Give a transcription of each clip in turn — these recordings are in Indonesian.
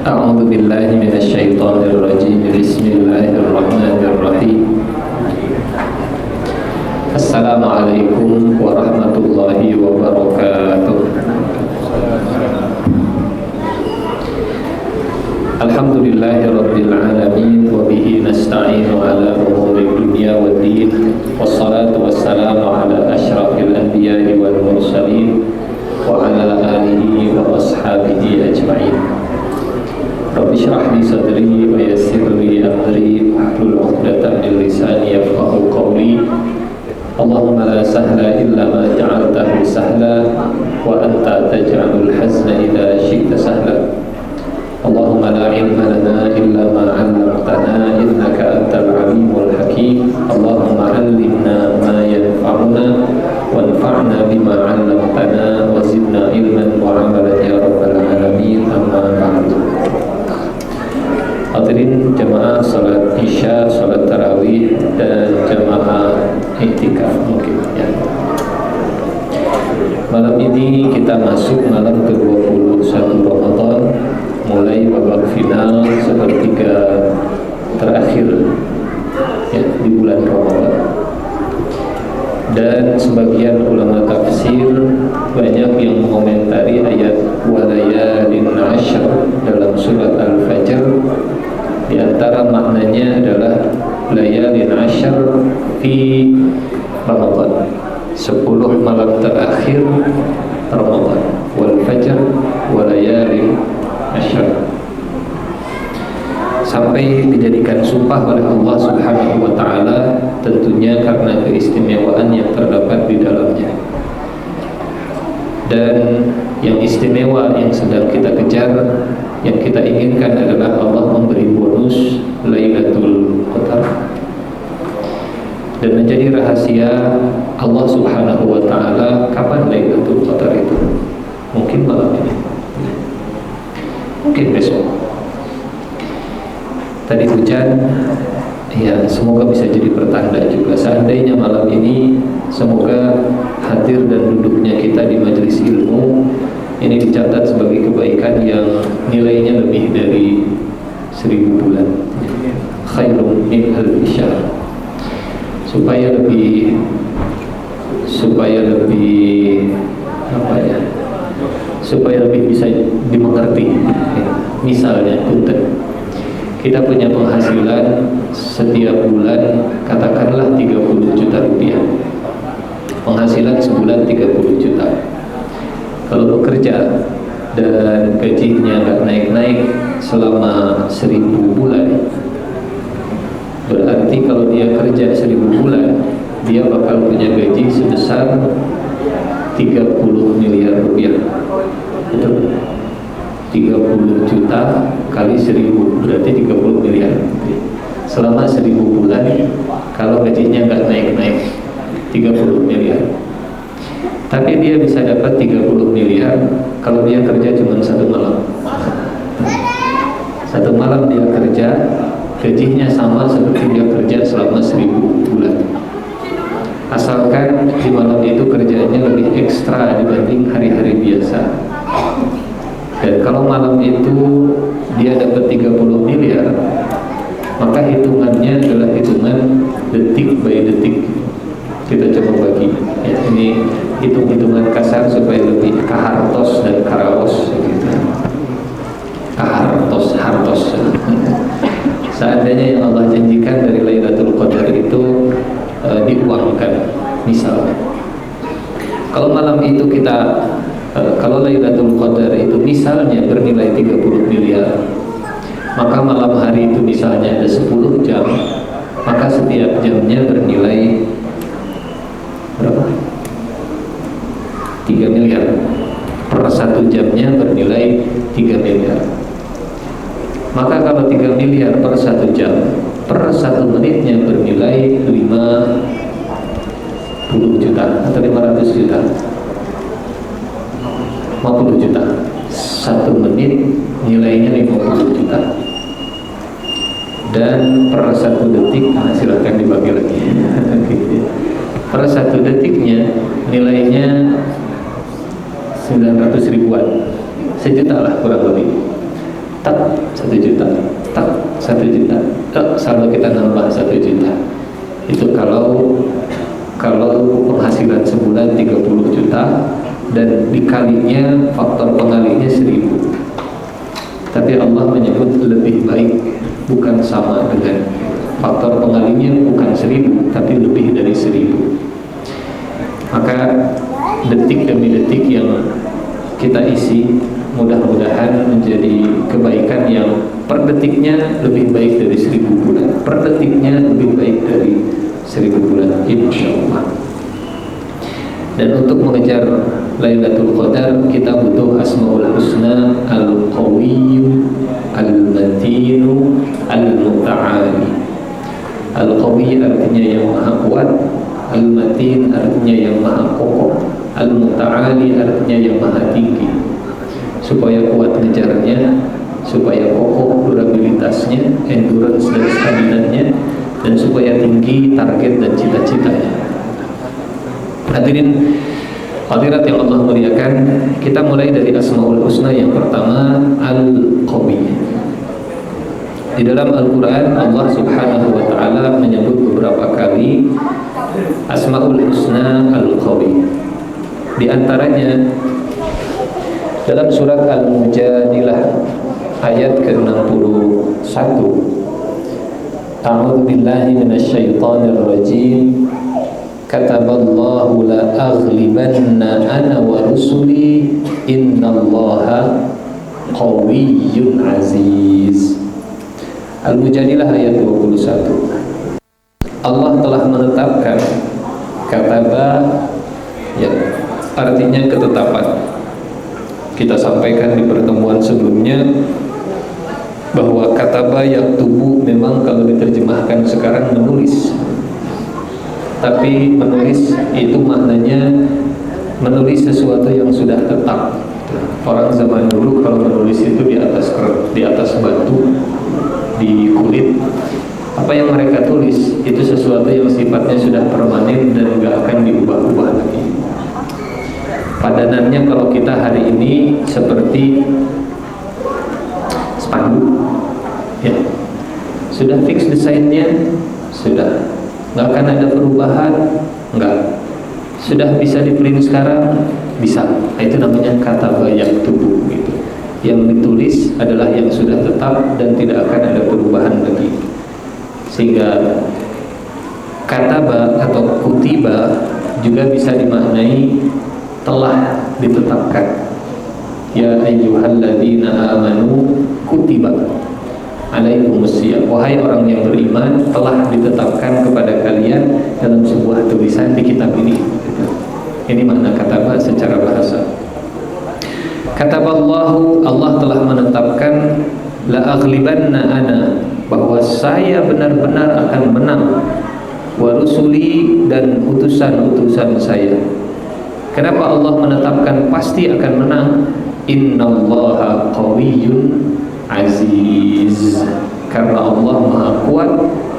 أعوذ بالله من الشيطان الرجيم بسم الله الرحمن الرحيم السلام عليكم ورحمة الله وبركاته الحمد لله رب العالمين وبه نستعين على أمور الدنيا والدين والصلاة والسلام على أشرف الأنبياء والمرسلين وعلى آله وأصحابه أجمعين رب اشرح لي صدري ويسر لي أمري واحلل عقدة من لساني يفقهوا قولي اللهم لا سهل إلا ما جعلته سهلا وأنت تجعل الحزن إذا شئت سهلا اللهم لا علم لنا إلا ما علمتنا إنك أنت العليم الحكيم اللهم علمنا ما ينفعنا وانفعنا بما علمتنا وزدنا علما وعملا يا رب العالمين أما بعد. Hadirin jamaah salat isya, salat tarawih dan jamaah iktikaf mungkin ya. Malam ini kita masuk malam ke-21 Ramadan, mulai babak final sepertiga terakhir ya, di bulan Ramadan. Dan sebagian ulama tafsir banyak yang mengomentari ayat walayalin ashr dalam surat Al-Fajr. Di antara maknanya adalah layalin ashr fi Ramadan, 10 malam terakhir Ramadan, wal fajr walayalin ashr, sampai dijadikan sumpah oleh Allah Subhanahu wa taala, tentunya karena keistimewaan yang terdapat di dalamnya. Dan yang istimewa yang sedang kita kejar, yang kita inginkan adalah Allah memberi bonus Lailatul Qadar. Dan menjadi rahasia Allah Subhanahu wa taala kapan Lailatul Qadar itu. Mungkin malam ini, mungkin besok. Tadi hujan, ya semoga bisa jadi pertanda juga. Seandainya malam ini, semoga hadir dan duduknya kita di majelis ilmu ini dicatat sebagai kebaikan yang nilainya lebih dari 1000 bulan. Khairum min alfi syahr. Supaya lebih supaya lebih bisa dimengerti. Misalnya punten, kita punya penghasilan setiap bulan katakanlah 30 juta rupiah. Penghasilan sebulan 30 juta. Kalau bekerja dan gajinya nggak naik-naik selama 1000 bulan, berarti kalau dia kerja 1000 bulan, dia bakal punya gaji sebesar 30 miliar rupiah. Betul? 30 juta kali 1000 berarti 30 miliar selama 1000 bulan. Kalau gajinya nggak naik-naik 30 miliar. Tapi dia bisa dapat 30 miliar kalau dia kerja cuma 1 malam. 1 malam dia kerja, gajinya sama seperti dia kerja selama 1000 bulan. Asalkan di malam itu kerjanya lebih ekstra dibanding hari-hari biasa. Dan kalau malam itu dia dapat 30 miliar, maka hitungannya adalah hitungan detik by detik. Kita coba bagi ya, ini hitung-hitungan kasar supaya lebih kahartos dan karawos gitu. Hartos. Seandainya yang Allah janjikan dari Lailatul Qadar itu diuangkan, misalnya kalau malam itu kita kalau Lailatul Qadar itu misalnya bernilai 30 miliar, maka malam hari itu misalnya ada 10 jam, maka setiap jamnya bernilai berapa? 3 miliar. Per 1 jamnya bernilai 3 miliar. Maka kalau 3 miliar per 1 jam, per 1 menitnya bernilai 50 juta atau 500 juta, 50 juta. 1 menit nilainya 50 juta. Dan per 1 detik, silahkan dibagi lagi. Per 1 detiknya nilainya 900 ribuan, sejuta lah kurang lebih. tak 1 juta, tak 1 juta, tak saldo kita nambah 1 juta. Itu kalau penghasilan sebulan 30 juta dan dikalinya faktor pengalinya 1000. Tapi Allah menyebut lebih baik, bukan sama dengan faktor pengalinya, bukan 1000 tapi lebih dari 1000. Maka detik demi detik yang kita isi mudah-mudahan menjadi kebaikan yang per detiknya lebih baik dari 1000 bulan, per detiknya lebih baik dari 1000 bulan, insyaallah. Dan untuk mengejar Lailatul Qadar kita butuh Asmaul Husna Al-Qawiyyu Al-Matinu Al-Muta'ali. Al-Qawi artinya yang maha kuat, Al-Matin artinya yang maha kokoh, Al-Muta'ali artinya yang maha tinggi. Supaya kuat ngejarnya, supaya kokoh durabilitasnya, endurance dan stamina-nya, dan supaya tinggi target dan cita-citanya. Hadirin hadirat yang Allah muliakan, kita mulai dari Asmaul Husna. Yang pertama Al-Qawi. Di dalam Al-Quran Allah subhanahu wa ta'ala menyebut beberapa kali Asmaul Husna Al-Qawi. Di antaranya dalam surat Al-Mujadilah ayat ke-61, A'udzu billahi minasyaitonir rajim. Kataballahu la aghlibanna ana wa rusuli innallaha qawiyyun aziz. Al-Mujadilah ayat 21. Allah telah menetapkan, kataba ya artinya ketetapan. Kita sampaikan di pertemuan sebelumnya bahwa kataba yaktubu memang kalau diterjemahkan sekarang menulis. Tapi menulis itu maknanya menulis sesuatu yang sudah tetap. Orang zaman dulu kalau menulis itu di atas batu, di kulit. Apa yang mereka tulis itu sesuatu yang sifatnya sudah permanen dan nggak akan diubah-ubah lagi. Padanannya kalau kita hari ini seperti spanduk, ya sudah fix desainnya, sudah nggak akan ada perubahan, nggak. Sudah bisa di print sekarang, bisa. Nah, itu namanya kataba yaktubu gitu. Yang ditulis adalah yang sudah tetap dan tidak akan ada perubahan lagi. Sehingga kataba atau kutiba juga bisa dimaknai telah ditetapkan. Ya ayyuhalladzina amanu kutiba alaikumusiyam. Wahai orang yang beriman, telah ditetapkan kepada kalian dalam sebuah tulisan di kitab ini. Ini makna kataba secara bahasa. Kataballahu, Allah telah menetapkan, la aghlibanna ana, bahwa saya benar-benar akan menang, wa rusuli, dan utusan-utusan saya. Kenapa Allah menetapkan pasti akan menang? Innallaha qawiyyun aziz. Karena Allah maha kuat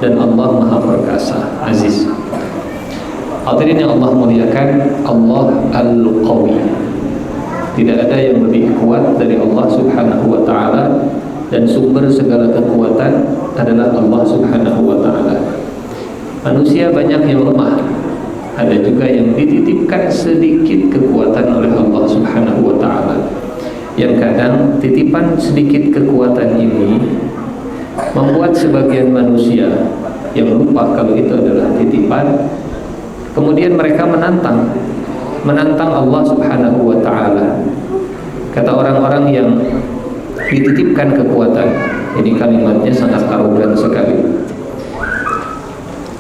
dan Allah maha perkasa, aziz. Hadirin yang Allah muliakan, Allah Al-Qawi. Tidak ada yang lebih kuat dari Allah subhanahu wa ta'ala, dan sumber segala kekuatan adalah Allah subhanahu wa ta'ala. Manusia banyak yang lemah, ada juga yang dititipkan sedikit kekuatan oleh Allah subhanahu wa ta'ala. Yang kadang titipan sedikit kekuatan ini membuat sebagian manusia yang lupa kalau itu adalah titipan, kemudian mereka menantang Allah subhanahu wa ta'ala. Kata orang-orang yang dititipkan kekuatan, ini kalimatnya sangat arogan sekali.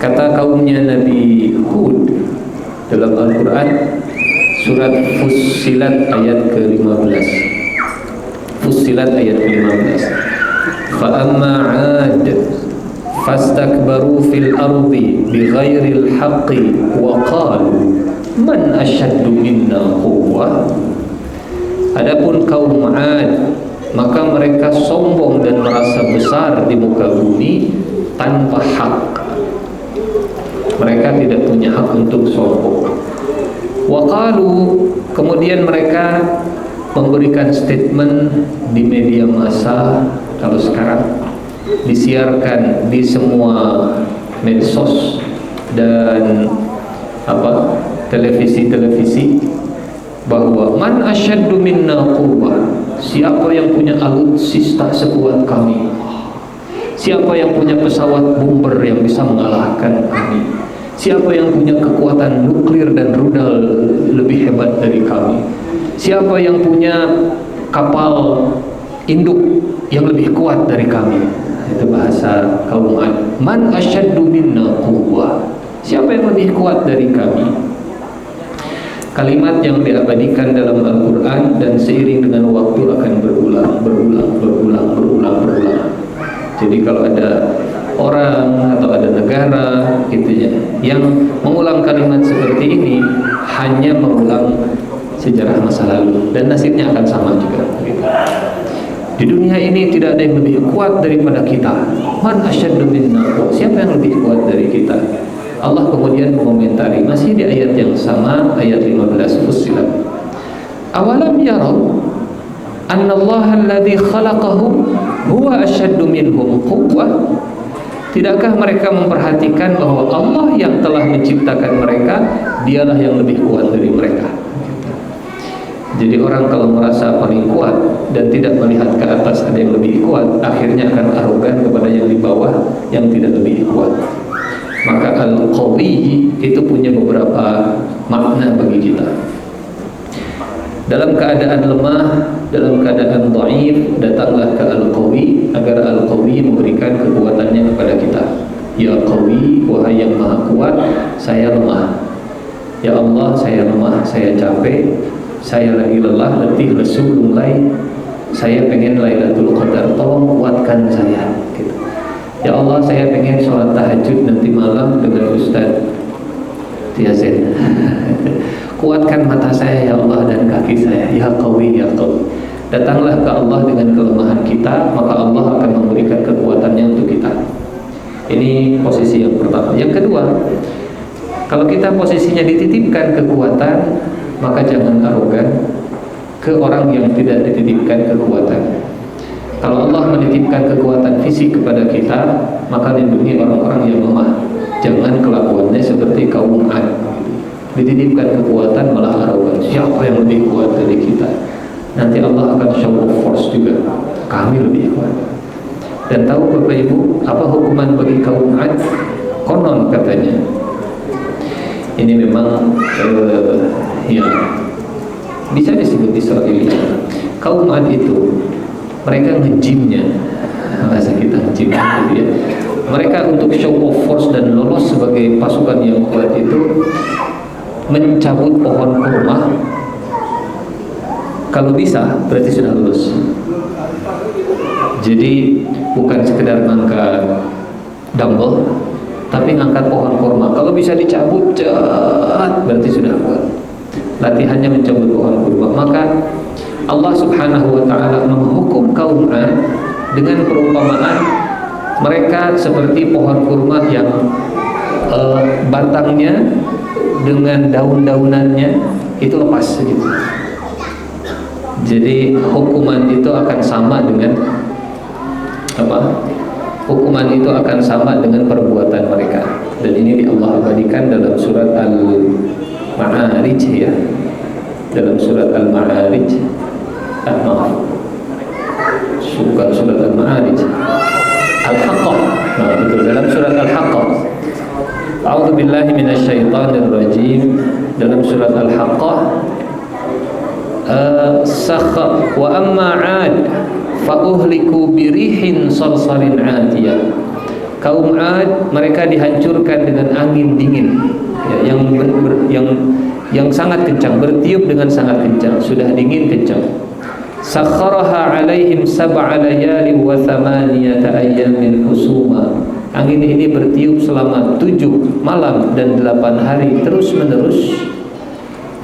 Kata kaumnya Nabi Hud dalam Al-Quran surat Fussilat ayat ke-15. Fussilat ayat ke-15. Fa'amma 'ad fastakbaru fil ardi bighairil haqqi wa qalu man asyaddu minna quwwah. Adapun kaum 'Ad, maka mereka sombong dan merasa besar di muka bumi tanpa hak. Mereka tidak punya hak untuk sombong. Wa qalu, kemudian mereka memberikan statement di media massa. Kalau sekarang disiarkan di semua medsos dan televisi bahwa man asyaddu minna quwwah, siapa yang punya alutsista sekuat kami, siapa yang punya pesawat bomber yang bisa mengalahkan kami, siapa yang punya kekuatan nuklir dan rudal lebih hebat dari kami, siapa yang punya kapal induk yang lebih kuat dari kami. Itu bahasa kaum Ad. Man asyaddu minna quwwah, siapa yang lebih kuat dari kami. Kalimat yang diabadikan dalam Al-Quran dan seiring dengan waktu akan berulang. Jadi kalau ada orang atau ada negara gitu ya, yang mengulang kalimat seperti ini, hanya mengulang sejarah masa lalu dan nasibnya akan sama juga gitu. Di dunia ini tidak ada yang lebih kuat daripada kita. Man asyaddu minna, siapa yang lebih kuat dari kita? Allah kemudian mengomentari masih di ayat yang sama, ayat 15 Fussilat. Awalam yarau annallaha alladhi khalaqahum huwa asyaddu minhum quwwah. Tidakkah mereka memperhatikan bahwa Allah yang telah menciptakan mereka, dialah yang lebih kuat dari mereka. Jadi orang kalau merasa paling kuat dan tidak melihat ke atas ada yang lebih kuat, akhirnya akan arogan kepada yang di bawah yang tidak lebih kuat. Maka Al-Qawi itu punya beberapa makna bagi kita. Dalam keadaan lemah, dalam keadaan dhaif, datanglah ke Al-Qawi agar Al-Qawi memberikan kekuatannya kepada kita. Ya Qawi, wahai yang maha kuat, saya lemah. Ya Allah, saya lemah, saya capek, saya lagi lelah, letih, lesu, lunglai. Saya pengen Lailatul Qadar, tolong kuatkan saya gitu. Ya Allah, saya pengen sholat tahajud nanti malam dengan Ustaz Yasin. Kuatkan mata saya ya Allah dan kaki saya. Ya Qawi, ya Qawi. Datanglah ke Allah dengan kelemahan kita, maka Allah akan memberikan kekuatannya untuk kita. Ini posisi yang pertama. Yang kedua, kalau kita posisinya dititipkan kekuatan, maka jangan arogan ke orang yang tidak dititipkan kekuatan. Kalau Allah menitipkan kekuatan fisik kepada kita, maka lindungi orang-orang yang lemah. Jangan kelakuannya seperti kaum Ad, dititipkan kekuatan malah arogan. Siapa yang lebih kuat dari kita? Nanti Allah akan show of force juga, kami lebih kuat. Dan tahu Bapak Ibu apa hukuman bagi kaum Ad? Konon katanya, ini memang ya bisa disebut Israelia. Kaum Ad itu mereka ngejimnya, bahasa kita ngejim gitu ya. Mereka untuk show of force dan lolos sebagai pasukan yang kuat itu mencabut pohon kurma. Kalau bisa berarti sudah lulus. Jadi bukan sekedar ngangkat dumbbell, tapi ngangkat pohon kurma. Kalau bisa dicabut, berarti sudah kuat. Latihannya mencabut pohon kurma. Maka Allah Subhanahu wa ta'ala menghukum kaum Ad dengan perumpamaan mereka seperti pohon kurma yang batangnya dengan daun-daunannya itu lepas gitu. Jadi hukuman itu akan sama dengan apa? Hukuman itu akan sama dengan perbuatan mereka. Dan ini Allah abadikan dalam surat Al-Ma'arij ya. Dalam surat Al-Ma'arij. Bukan surat Al-Ma'arij, Al-Haqqah. Nah, betul, dalam surat Al-Haqqah. A'udzu billahi minasyaitonir rajim. Dalam surat Al-Haqqah, wa amma 'ad fa uhliku birihin sarsarin 'atiyah. Kaum Ad mereka dihancurkan dengan angin dingin ya, yang sangat kencang, bertiup dengan sangat kencang, sudah dingin kencang. Sakharaha alaihim sab'a layali wa thamaniyata ayyamin husuma. Angin ini bertiup selama 7 malam dan 8 hari terus menerus.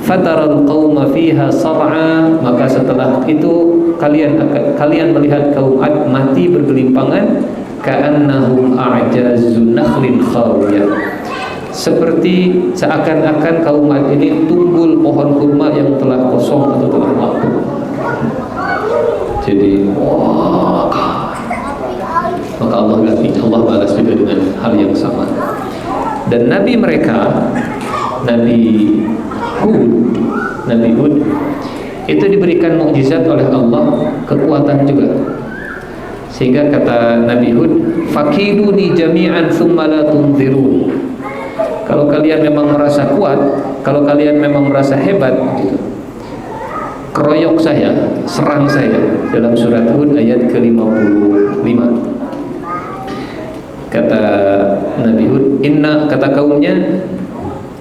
Fataral qauma fiha sar'a, maka setelah itu kalian melihat kaum Ad mati bergelimpangan, ka'annahum a'jazu nakhlin khawiyah, seperti seakan-akan kaum Ad ini tunggul pohon kurma yang telah kosong atau telah lapuk. Jadi maka Allah ganti, Allah balas juga dengan hal yang sama. Dan nabi mereka, Nabi Hud itu diberikan mukjizat oleh Allah, kekuatan juga. Sehingga kata Nabi Hud, fakiduni jami'an thumma la tunzirun. Kalau kalian memang merasa kuat, kalau kalian memang merasa hebat, gitu, keroyok saya, serang saya. Dalam surat Hud ayat ke-55. Kata Nabi Hud, kata kaumnya,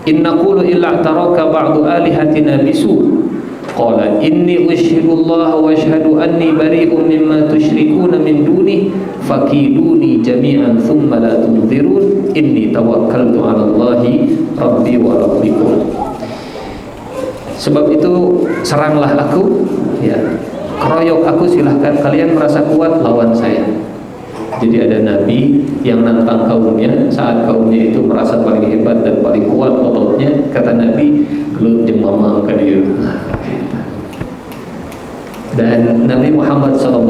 inna qulu illa taraka ba'du alihatina bisu. Qala inni ushhidullah wa ashhadu anni bari'un mimma tusyrikuna min duni fakiduni jami'an thumma la tunzirun inni tawakkaltu 'ala Allahi rabbi wa rabbikum. Sebab itu seranglah aku, ya, keroyok aku, silahkan. Kalian merasa kuat, lawan saya. Jadi ada nabi yang nantang kaumnya. Saat kaumnya itu merasa paling hebat dan paling kuat ototnya, kata nabi, gelut jeung mamang ka dieu. Dan Nabi Muhammad SAW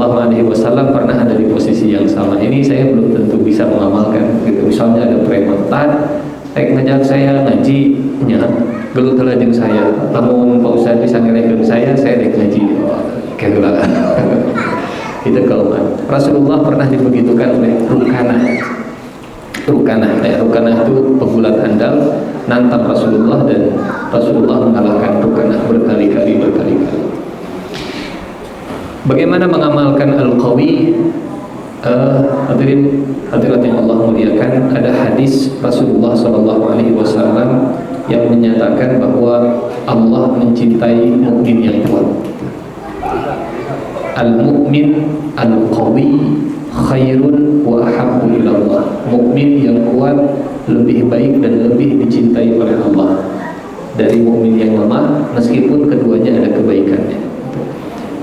pernah ada di posisi yang sama. Ini saya belum tentu bisa mengamalkan gitu. Misalnya ada preman ngajak saya ngaji, nya gelut heula jeung saya. Lamun Pak Ustaz bisa ngerekeun saya rek ngaji. Kayak itu kauman. Rasulullah pernah dibegitukan oleh Rukanah. Rukanah itu pegulat handal, nantang Rasulullah, dan Rasulullah mengalahkan Rukanah berkali-kali. Bagaimana mengamalkan al-qawi? Hadirat yang Allah muliakan, ada hadis Rasulullah SAW yang menyatakan bahwa Allah mencintai mukmin yang kuat. Al-mu'min al-qawi khairun wa ahabbu ilallah. Mukmin yang kuat lebih baik dan lebih dicintai oleh Allah dari mukmin yang lemah, meskipun keduanya ada kebaikannya.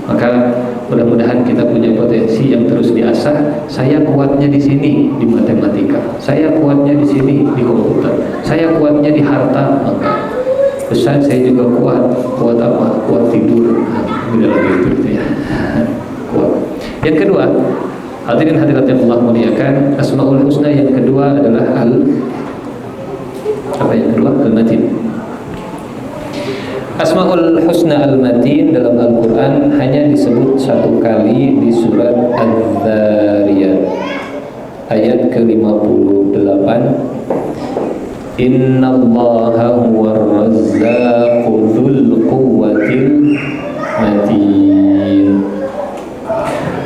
Maka mudah-mudahan kita punya potensi yang terus diasah. Saya kuatnya di sini di matematika, saya kuatnya di sini di komputer, saya kuatnya di harta. Maka Ustaz, saya juga kuat apa? Kuat tidur. Tidak lagi itu ya. Kuat. Yang kedua, hadirin hadirat yang Allah muliakan, Asmaul Husna yang kedua adalah Al-Matin. Asmaul Husna Al-Matin dalam Al-Quran hanya disebut satu kali di surat Al-Dhariyat ayat ke-58. Innallaha huwar razzaqu dzul quwwatil matin.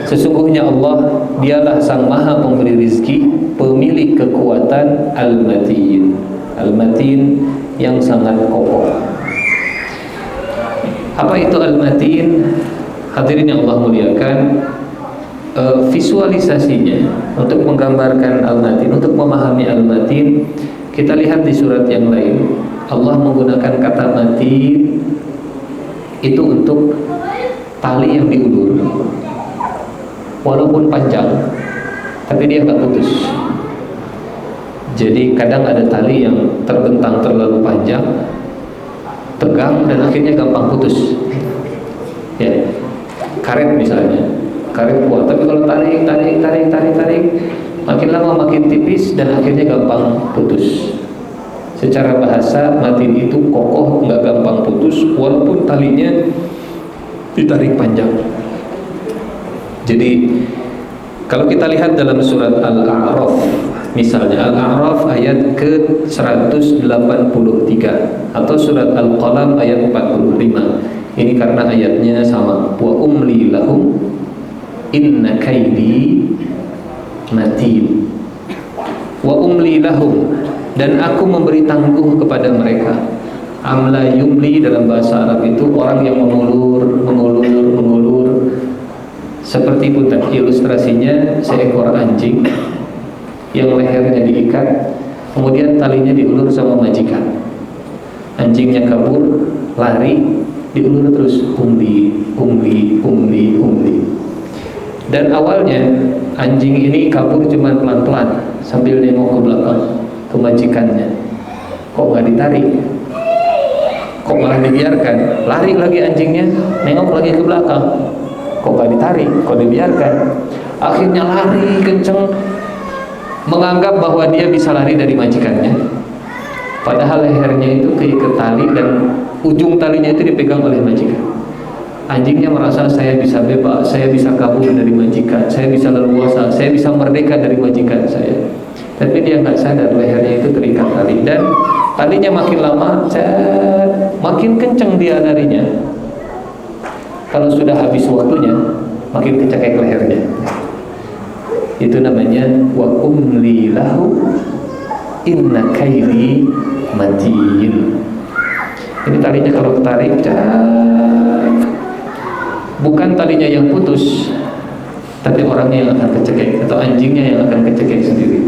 Sesungguhnya Allah, dialah sang maha pemberi rizki, pemilik kekuatan, Al-Matin. Al-Matin yang sangat kokoh. Apa itu Al-Matin? Hadirin yang Allah muliakan, visualisasinya untuk menggambarkan Al-Matin, untuk memahami Al-Matin, kita lihat di surat yang lain. Allah menggunakan kata matin itu untuk tali yang diulur, walaupun panjang, tapi dia nggak putus. Jadi kadang ada tali yang terbentang terlalu panjang, tegang, dan akhirnya gampang putus. Ya, karet misalnya, karet kuat, tapi kalau tarik, makin lama makin tipis dan akhirnya gampang putus. Secara bahasa, matin itu kokoh, nggak gampang putus, walaupun talinya ditarik panjang. Jadi kalau kita lihat dalam surat Al-A'raf, misalnya Al-A'raf ayat ke-183 atau surat Al-Qalam ayat 45. Ini karena ayatnya sama. Wa umli lahum inna kaidi matin. Wa umli lahum, dan aku memberi tangguh kepada mereka. Amla yumli dalam bahasa Arab itu orang yang mengulur. Seperti pun ilustrasinya seekor anjing yang lehernya diikat, kemudian talinya diulur sama majikan. Anjingnya kabur, lari, diulur terus, umli. Dan awalnya anjing ini kabur cuma pelan-pelan sambil nengok ke belakang ke majikannya. Kok nggak ditarik? Kok malah dibiarkan? Lari lagi anjingnya, nengok lagi ke belakang. Kok gak ditarik? Kok dibiarkan? Akhirnya lari kenceng, menganggap bahwa dia bisa lari dari majikannya. Padahal lehernya itu keikat tali dan ujung talinya itu dipegang oleh majikan. Anjingnya merasa saya bisa bebas, saya bisa kabur dari majikan, saya bisa leluasa, saya bisa merdeka dari majikan saya. Tapi dia nggak sadar lehernya itu terikat tali, dan talinya makin lama, makin kenceng dia larinya. Kalau sudah habis waktunya, makin kecekek lehernya. Itu namanya wa umli lahu inna kaili matin. Ini talinya kalau ketarik, bukan talinya yang putus, tapi orangnya yang akan kecekek, atau anjingnya yang akan kecekek sendiri.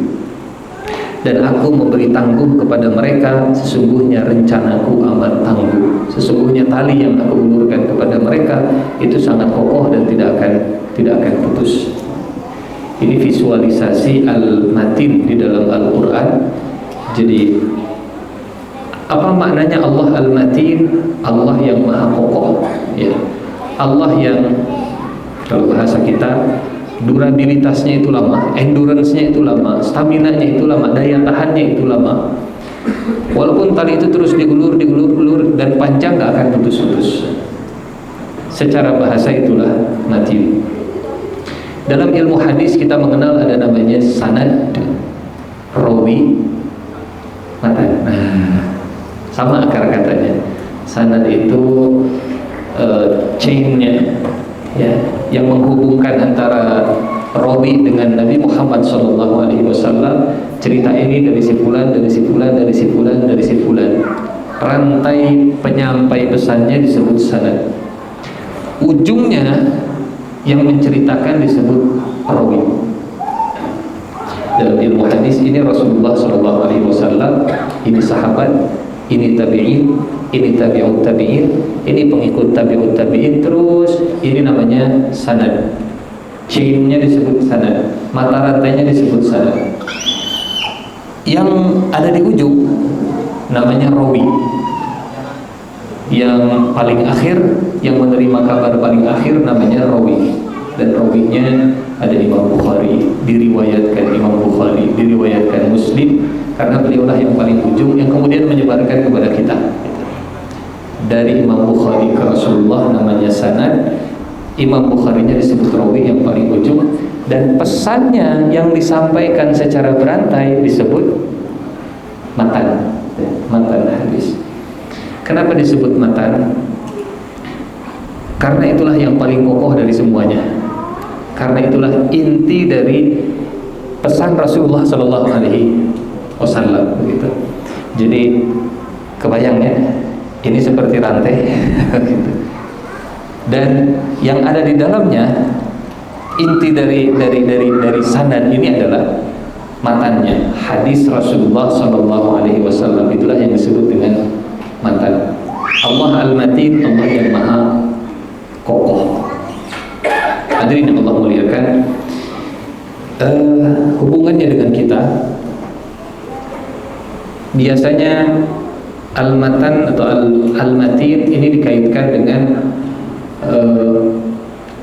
Dan aku memberi tangguh kepada mereka, sesungguhnya rencanaku amat tangguh. Sesungguhnya tali yang aku ulurkan kepada mereka itu sangat kokoh dan tidak akan putus. Ini visualisasi al-matin di dalam Al-Quran. Jadi apa maknanya Allah al-matin? Allah yang maha kokoh, ya. Allah yang, kalau bahasa kita, durabilitasnya itu lama, endurance-nya itu lama, stamina-nya itu lama, daya tahannya itu lama. Walaupun tali itu terus diulur dan panjang, gak akan putus-putus. Secara bahasa itulah matin. Dalam ilmu hadis kita mengenal ada namanya sanad, rawi, matan. Sama akar katanya. Sanad itu chain-nya, ya, yang menghubungkan antara rawi dengan Nabi Muhammad SAW. Cerita ini dari si fulan, dari si fulan, dari si fulan, dari si fulan. Rantai penyampai pesannya disebut sanad. Ujungnya yang menceritakan disebut rawi. Dalam ilmu hadis ini Rasulullah SAW, ini sahabat, ini tabi'in, ini tabi'ut tabi'in, ini pengikut tabi'ut tabi'in, terus ini namanya sanad. Chainnya disebut sanad, mata rantainya disebut sanad. Yang ada di ujung namanya rawi. Yang paling akhir, yang menerima kabar paling akhir namanya rawi. Dan rawinya ada Imam Bukhari, diriwayatkan Imam Bukhari, diriwayatkan Muslim, karena beliaulah yang paling ujung yang kemudian menyebarkan kepada kita. Dari Imam Bukhari ke Rasulullah namanya sanad. Imam Bukharinya disebut rawi yang paling ujung, dan pesannya yang disampaikan secara berantai disebut matan, matan hadis. Kenapa disebut matan? Karena itulah yang paling kokoh dari semuanya. Karena itulah inti dari pesan Rasulullah SAW, begitu. Jadi kebayang ya, ini seperti rantai, gitu. Dan yang ada di dalamnya, inti dari sanad ini adalah matannya, hadis Rasulullah SAW. Itulah yang disebut dengan matan. Allah al-matin, Allah yang maha kokoh. Hadirin yang Allah muliakan, hubungannya dengan kita, biasanya al-matan atau al-matin ini dikaitkan dengan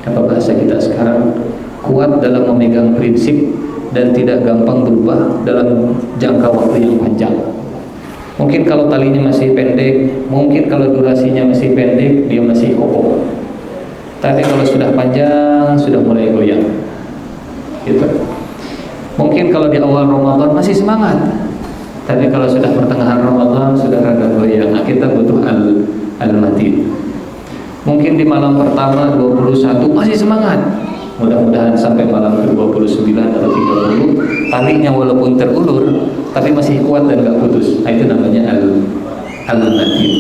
apa bahasa kita sekarang, kuat dalam memegang prinsip dan tidak gampang berubah dalam jangka waktu yang panjang. Mungkin kalau talinya masih pendek, mungkin kalau durasinya masih pendek, dia masih kokoh. Tapi kalau sudah panjang, sudah mulai goyang, gitu. Mungkin kalau di awal Ramadan masih semangat, tapi kalau sudah pertengahan Ramadan sudah rada goyang. Nah, kita butuh al-matin. Mungkin di malam pertama 21 masih semangat, mudah-mudahan sampai malam ke-29 atau 30 talinya walaupun terulur tapi masih kuat dan gak putus. Nah, itu namanya al-matin.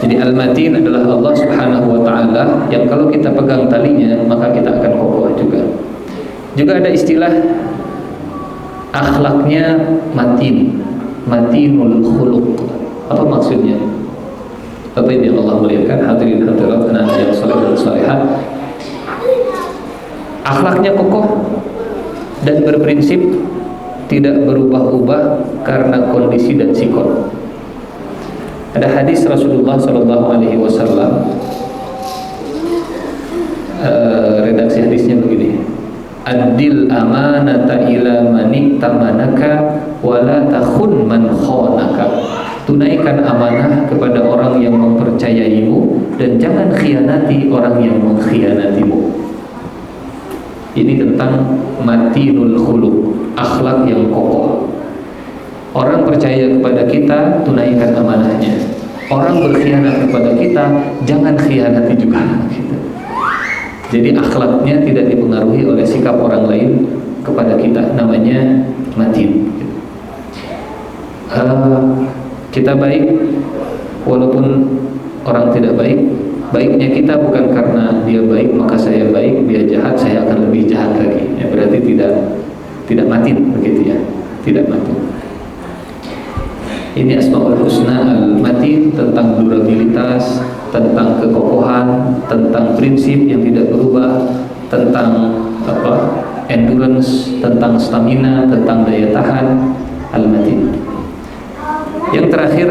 Jadi al-matin adalah Allah Subhanahu wa ta'ala yang kalau kita pegang talinya maka kita akan kokoh juga. Juga ada istilah akhlaknya matin, matinul khuluq. Apa maksudnya? Bapak ini Allah muliakan, hadirin hadirat anak yang saleh dan salehah, akhlaknya kokoh dan berprinsip, tidak berubah-ubah karena kondisi dan sikon. Ada hadis Rasulullah Shallallahu Alaihi Wasallam, redaksi hadisnya begini: Adil amanata ila manik tamanaka wala takhun man khonaka. Tunaikan amanah kepada orang yang mempercayaimu dan jangan khianati orang yang mengkhianatimu. Ini tentang matinul khuluq, akhlak yang kokoh. Orang percaya kepada kita, tunaikan amanahnya. Orang berkhianat kepada kita, jangan khianati juga. Jadi akhlaknya tidak dipengaruhi oleh sikap orang lain kepada kita. Namanya matin. Kita baik walaupun orang tidak baik. Baiknya kita bukan karena dia baik maka saya baik, dia jahat saya akan lebih jahat lagi. Ya, berarti tidak matin begitu ya. Tidak matin. Ini Asmaul Husna al-Matin, tentang durabilitas, tentang kekokohan, tentang prinsip yang tidak berubah, tentang endurance, tentang stamina, tentang daya tahan, al-Matin. Yang terakhir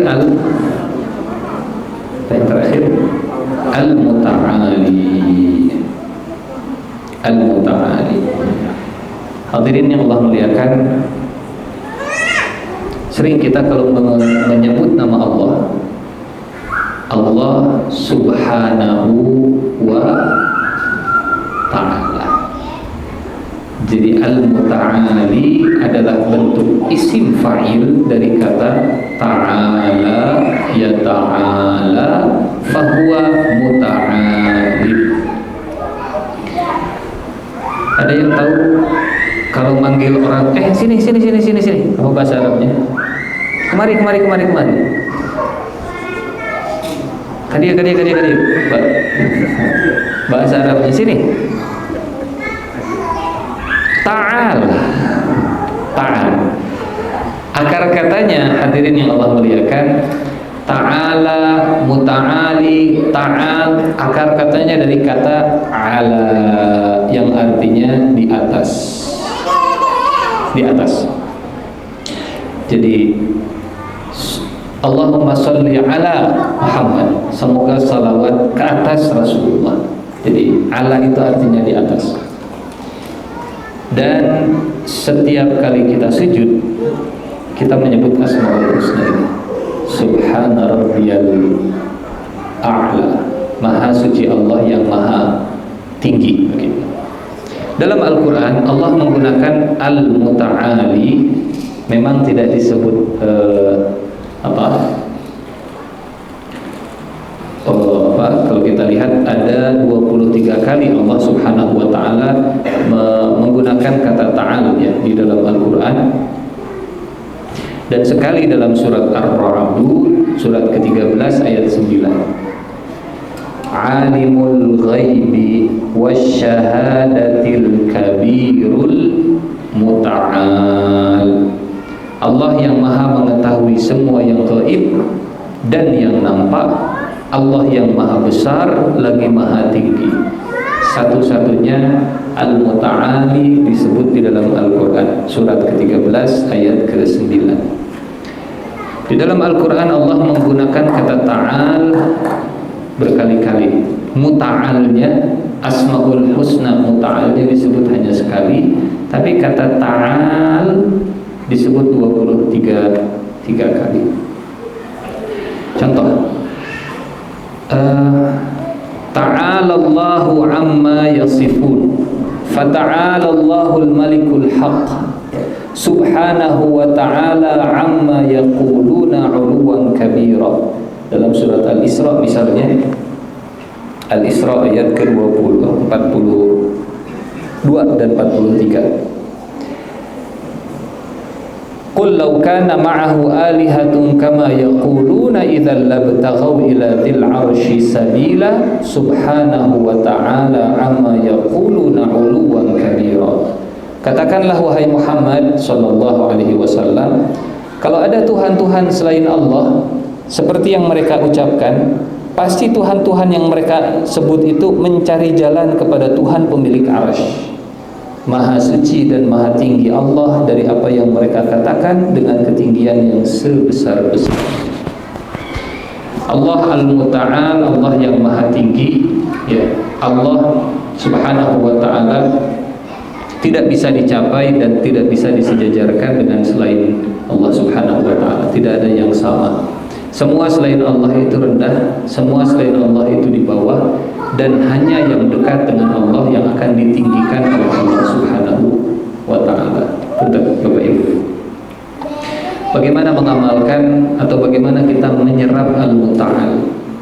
al-Muta'ali. Al-Muta'ali. Hadirin yang Allah muliakan, sering kita kalau menyebut nama Allah, Allah Subhanahu wa Ta'ala. Jadi Al-Muta'ali adalah bentuk isim fa'il dari kata ta'ala, ya ta'ala, fahuwa muta'ali. Ada yang tahu kalau manggil orang, sini, apa bahasa Arabnya? Kemari. Kadia. Bahasa Arabnya sini. Ta'al. Akar katanya, hadirin yang Allah muliakan, ta'ala, muta'ali, ta'al, akar katanya dari kata ala yang artinya di atas. Jadi Allahumma sholli ala Muhammad, semoga salawat ke atas Rasulullah. Jadi ala itu artinya di atas. Dan setiap kali kita sujud, kita menyebut Asmaul Husna ini. Subhana rabbiyal a'la, maha suci Allah yang maha tinggi. Begitu. Dalam Al-Quran Allah menggunakan Al-Muta'ali, memang tidak disebut kalau kita lihat ada 23 kali Allah Subhanahu wa Ta'ala menggunakan kata ta'al ya di dalam Al-Quran, dan sekali dalam surat Ar-Ra'd surat ke-13 ayat 9. Alimul ghaibi wasyahadatil kabirul muta'al. Allah yang maha mengetahui semua yang gaib dan yang nampak. Allah yang maha besar lagi maha tinggi. Satu-satunya Al-Muta'ali disebut di dalam Al-Quran surat ke-13 ayat ke-9. Di dalam Al-Quran Allah menggunakan kata ta'al berkali-kali. Muta'alnya, Asmaul Husna muta'alnya disebut hanya sekali, tapi kata ta'al disebut 23 kali. Contoh, ta'ala Allahu amma yasifun, fata'ala Allahul malikul haq, subhanahu wa ta'ala amma yaquluna 'uluwan kabira. Dalam surat Al-Isra misalnya, Al-Isra ayat ke-20, 42 dan 43. Qul law kana ma'ahu alihatun kama yaquluna idzal labtaghaw ila dzil 'arsy sabila subhanahu wa ta'ala amma yaquluna 'uluwan kabira. Katakanlah wahai Muhammad sallallahu alaihi wasallam, kalau ada tuhan-tuhan selain Allah seperti yang mereka ucapkan, pasti Tuhan-Tuhan yang mereka sebut itu mencari jalan kepada Tuhan pemilik arsy. Maha suci dan maha tinggi Allah dari apa yang mereka katakan dengan ketinggian yang sebesar-besar. Allah Al-Muta'al, Allah yang maha tinggi, ya. Allah Subhanahu wa ta'ala tidak bisa dicapai dan tidak bisa disejajarkan dengan selain Allah Subhanahu wa ta'ala. Tidak ada yang sama. Semua selain Allah itu rendah, semua selain Allah itu di bawah, dan hanya yang dekat dengan Allah yang akan ditinggikan oleh Allah Subhanahu wa ta'ala. Betul, Bapak Ibu. Bagaimana mengamalkan atau bagaimana kita menyerap Al-Muta'al?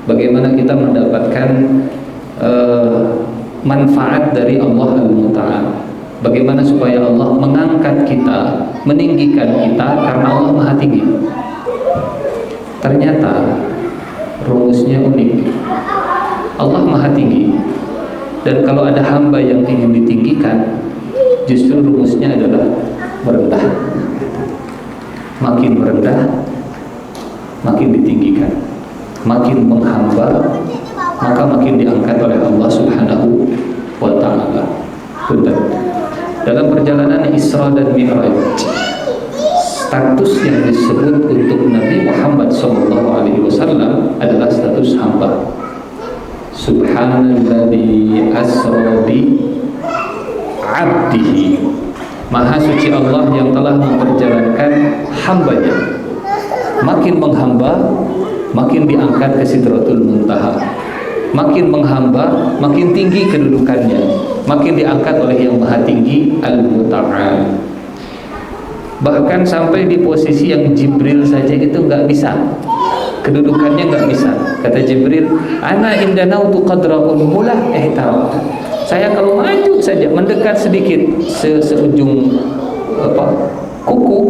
Bagaimana kita mendapatkan manfaat dari Allah Al-Muta'al? Bagaimana supaya Allah mengangkat kita, meninggikan kita karena Allah maha tinggi? Ternyata rumusnya unik. Allah maha tinggi, dan kalau ada hamba yang ingin ditinggikan, justru rumusnya adalah merendah. Makin merendah, makin ditinggikan. Makin menghamba, maka makin diangkat oleh Allah Subhanahu wa ta'ala. Betul. Dalam perjalanan Isra dan Mi'raj, status yang disebut untuk Nabi Muhammad SAW adalah status hamba. Subhanalladzi asra bi 'abdihi. Maha suci Allah yang telah memperjalankan hambanya. Makin menghamba, makin diangkat ke Sidratul Muntaha. Makin menghamba, makin tinggi kedudukannya, makin diangkat oleh yang maha tinggi, Al-Muta'al. Bahkan sampai di posisi yang Jibril saja itu nggak bisa, kedudukannya nggak bisa. Kata Jibril, ana indanautu qadra'un mulah tahu. Saya kalau maju saja, mendekat sedikit seujung kuku,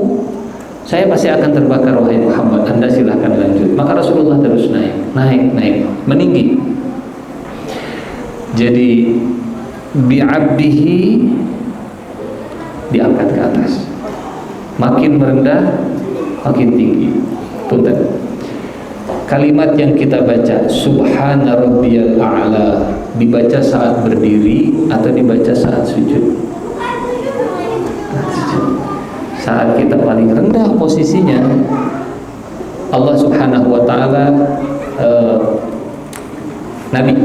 saya pasti akan terbakar. Wahai Muhammad, Anda silahkan lanjut. Maka Rasulullah terus naik, meninggi. Jadi bi'abdihi, diangkat ke atas. Makin merendah, makin tinggi. Punten. Kalimat yang kita baca Subhana rabbiyal a'la, dibaca saat berdiri atau dibaca saat sujud? Saat kita paling rendah posisinya, Allah Subhanahu wa ta'ala,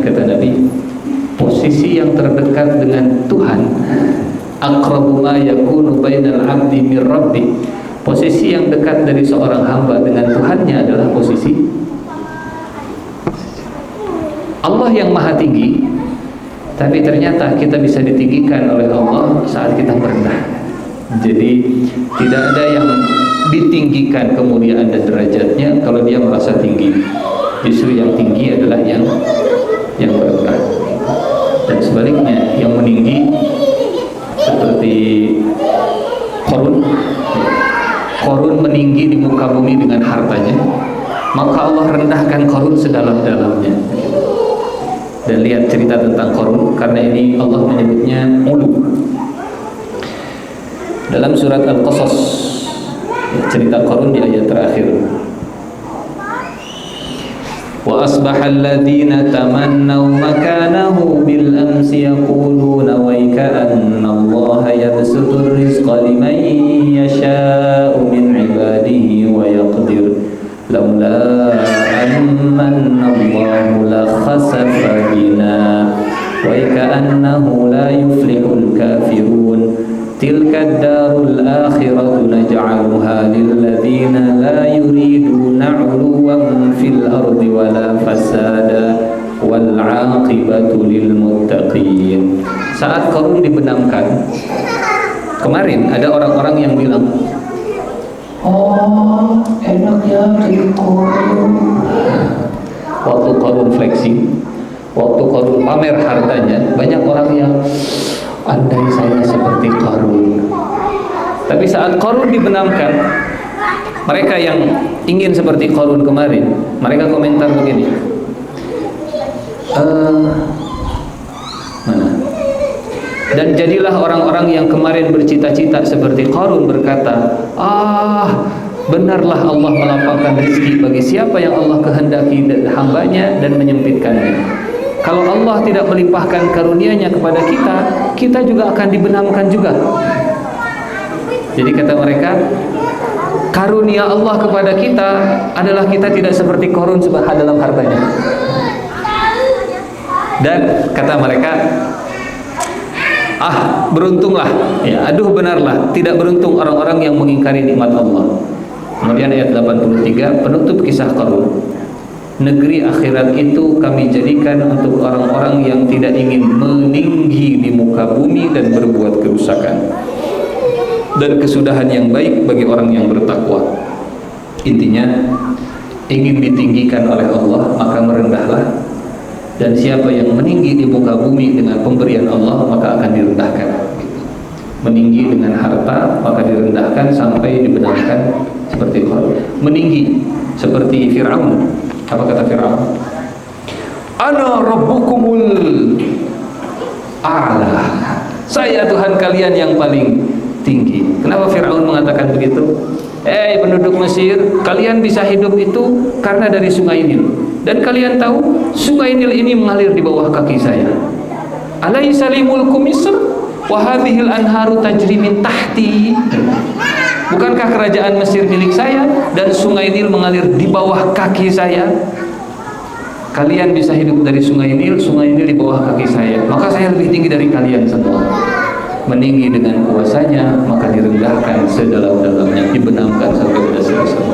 kata Nabi, posisi yang terdekat dengan Tuhan, aqrabu ma yakunu bainal 'abdi mir rabbi. Posisi yang dekat dari seorang hamba dengan Tuhannya adalah posisi Allah yang maha tinggi. Tapi ternyata kita bisa ditinggikan oleh Allah saat kita merendah. Jadi tidak ada yang ditinggikan kemuliaan dan derajatnya kalau dia merasa tinggi. Justru yang tinggi adalah yang merendah. Dan sebaliknya, yang meninggi seperti Qarun meninggi di muka bumi dengan hartanya, maka Allah rendahkan Qarun sedalam-dalamnya. Dan lihat cerita tentang Qarun, karena ini Allah menyebutnya ulu. Dalam surat Al-Qasas, cerita Qarun di ayat terakhir. Wa asbahal ladzina tamannaw makanahu bil amsi yaquluna wa ka'anna Allah yabsutur rizqa liman yasha'u min ibadihi wa yaqdir laula amanna Allah la khasafa bina wa ka'annahu la yuflihul kafirun tilka darul akhiratu naj'aluha lil ladzina la yuriduna 'uluwan fil ardi wala fasada wal 'aqibatu lil muttaqin. Saat Qarun dibenamkan kemarin, ada orang-orang yang bilang, oh enak ya jadi Qarun. Waktu Qarun flexing, waktu Qarun pamer hartanya, banyak orang yang andai saya seperti Qarun. Tapi saat Qarun dibenamkan, mereka yang ingin seperti Qarun kemarin, mereka komentar begini, mana? Dan jadilah orang-orang yang kemarin bercita-cita seperti Qarun berkata, benarlah Allah melapangkan rezeki bagi siapa yang Allah kehendaki hambanya dan menyempitkannya. Kalau Allah tidak melimpahkan karunia-Nya kepada kita, kita juga akan dibenamkan juga. Jadi kata mereka, karunia Allah kepada kita adalah kita tidak seperti Qarun dalam hartanya. Dan kata mereka, beruntunglah, ya, aduh benarlah, tidak beruntung orang-orang yang mengingkari nikmat Allah. Kemudian ayat 83 penutup kisah Qarun. Negeri akhirat itu kami jadikan untuk orang-orang yang tidak ingin meninggi di muka bumi dan berbuat kerusakan, dan kesudahan yang baik bagi orang yang bertakwa. Intinya, ingin ditinggikan oleh Allah maka merendahlah, dan siapa yang meninggi di muka bumi dengan pemberian Allah maka akan direndahkan. Meninggi dengan harta maka direndahkan sampai dibenarkan seperti Qarun. Meninggi seperti Fir'aun. Apa kata Fir'aun? Ana rabbukumul a'la. Saya Tuhan kalian yang paling tinggi. Kenapa Fir'aun mengatakan begitu? Penduduk Mesir, kalian bisa hidup itu karena dari sungai Nil. Dan kalian tahu sungai Nil ini mengalir di bawah kaki saya. Alaysa li mulku Misr wa hadhil anharu tajri min tahti. Bukankah kerajaan Mesir milik saya dan sungai Nil mengalir di bawah kaki saya? Kalian bisa hidup dari sungai Nil di bawah kaki saya. Maka saya lebih tinggi dari kalian semua. Meninggi dengan kuasanya maka direndahkan sedalam-dalamnya, dibenamkan sampai pada selesai.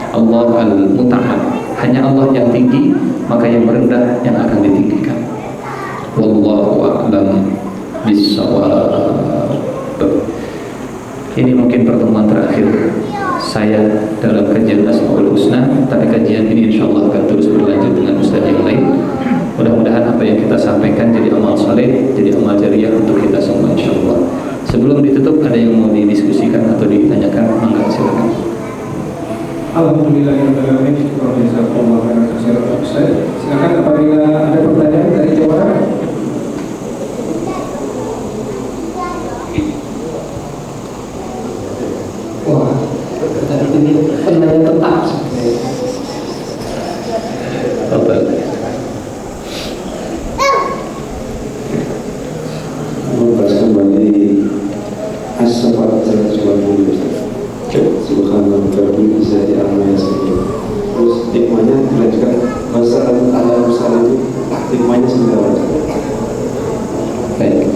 Allah al-Muta'al, hanya Allah yang tinggi, maka yang merendah yang akan ditinggikan. Wallahu a'lam bissawab. Ini mungkin pertemuan terakhir saya dalam kajian Asmaul Husna, tapi kajian ini insyaallah akan terus berlanjut dengan ustaz yang lain. Mudah-mudahan apa yang kita sampaikan jadi amal saleh, jadi amal jariah untuk kita semua insyaallah. Sebelum ditutup, ada yang mau didiskusikan atau ditanyakan? Mangga silakan. Alhamdulillahirobbilalamin. Silakan apabila ada pertanyaan dari jawab. Wah, ini penanya tetap. Membahas kembali as-safat 190. Subhanallah berarti bisa diambil sedikit. Terus nikmatnya dilanjutkan masalah al-salam itu nikmatnya segala macam. Baik.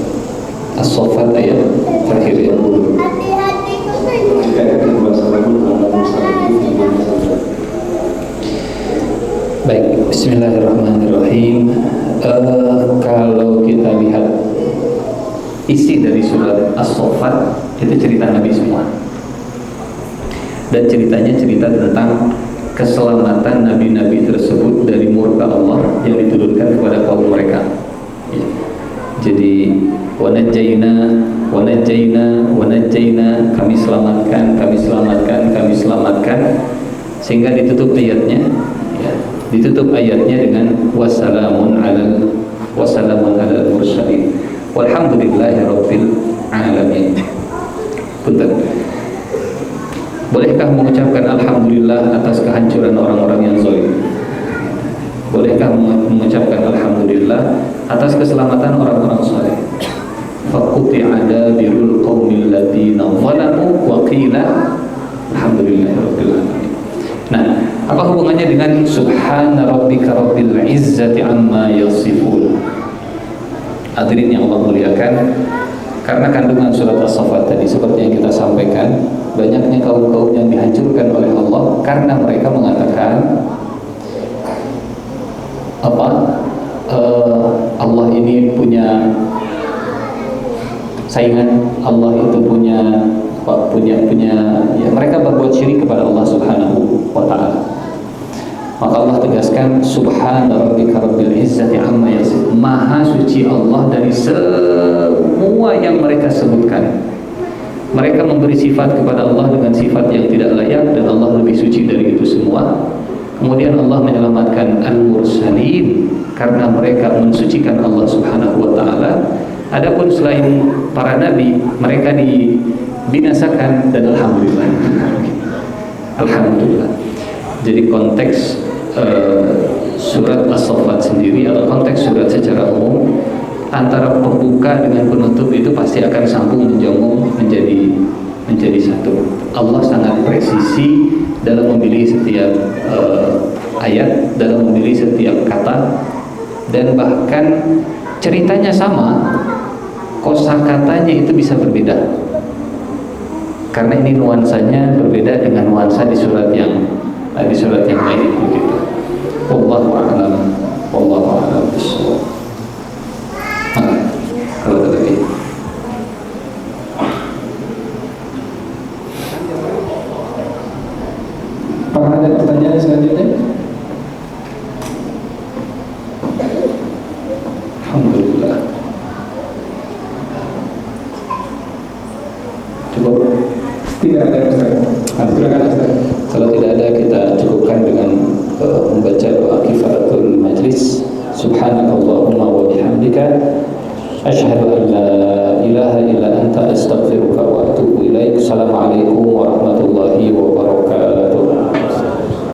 As-Saffat ayat terakhir yang dulu. Ayat yang masalah al-salam itu nikmatnya segala. Baik, bismillahirrahmanirrahim. Kalau kita lihat isi dari surat As-Saffat, itu cerita Nabi semua. Dan ceritanya cerita tentang keselamatan nabi-nabi tersebut dari murka Allah yang diturunkan kepada kaum mereka. Ya. Jadi wanajjaina kami selamatkan sehingga ditutup ayatnya, ya, ditutup ayatnya dengan wassalamun alal mursalin walhamdulillahi rabbil alamin. Punten. Bolehkah mengucapkan alhamdulillah atas kehancuran orang-orang yang zalim? Bolehkah mengucapkan alhamdulillah atas keselamatan orang-orang saleh? Faquti'a dabirul qaumil ladzina zalamu wa qila alhamdulillahirabbil alamin. Nah, apa hubungannya dengan subhana rabbika rabbil izzati amma yasifun? Hadirin yang Allah muliakan, karena kandungan surat As-Saffat tadi seperti yang kita sampaikan, banyaknya kaum-kaum yang dihancurkan oleh Allah karena mereka mengatakan Allah ini punya saingan, Allah itu punya ya, mereka berbuat syirik kepada Allah Subhanahu wa taala. Maka Allah tegaskan subhana rabbika rabbil izzati amma yasifun. Maha suci Allah dari semua yang mereka sebutkan. Mereka memberi sifat kepada Allah dengan sifat yang tidak layak, dan Allah lebih suci dari itu semua. Kemudian Allah menyelamatkan al-mursalin karena mereka mensucikan Allah Subhanahu wa taala. Adapun selain para nabi, mereka dibinasakan, dan alhamdulillah. Alhamdulillah. Jadi konteks surat As-Saffat sendiri atau konteks surat secara umum, antara pembuka dengan penutup itu pasti akan sambung menjadi menjadi satu. Allah sangat presisi dalam memilih setiap ayat, dalam memilih setiap kata, dan bahkan ceritanya sama, kosakatanya itu bisa berbeda. Karena ini nuansanya berbeda dengan nuansa di surat yang lain begitu. Wallahu a'lam. Wallahu a'lam bishawab. Kalau ada lagi. Apakah ada pertanyaan selanjutnya? Alhamdulillah. Cukup. Tidak ada Ustaz. Silakan Ustaz. Kalau tidak ada, kita cukupkan dengan membaca doa kifaratul majlis. Subhanakallahumma wa bihamdika asyhadu an la ilaha illa anta astaghfiruka wa atubu ilaik. Assalamualaikum warahmatullahi wabarakatuh.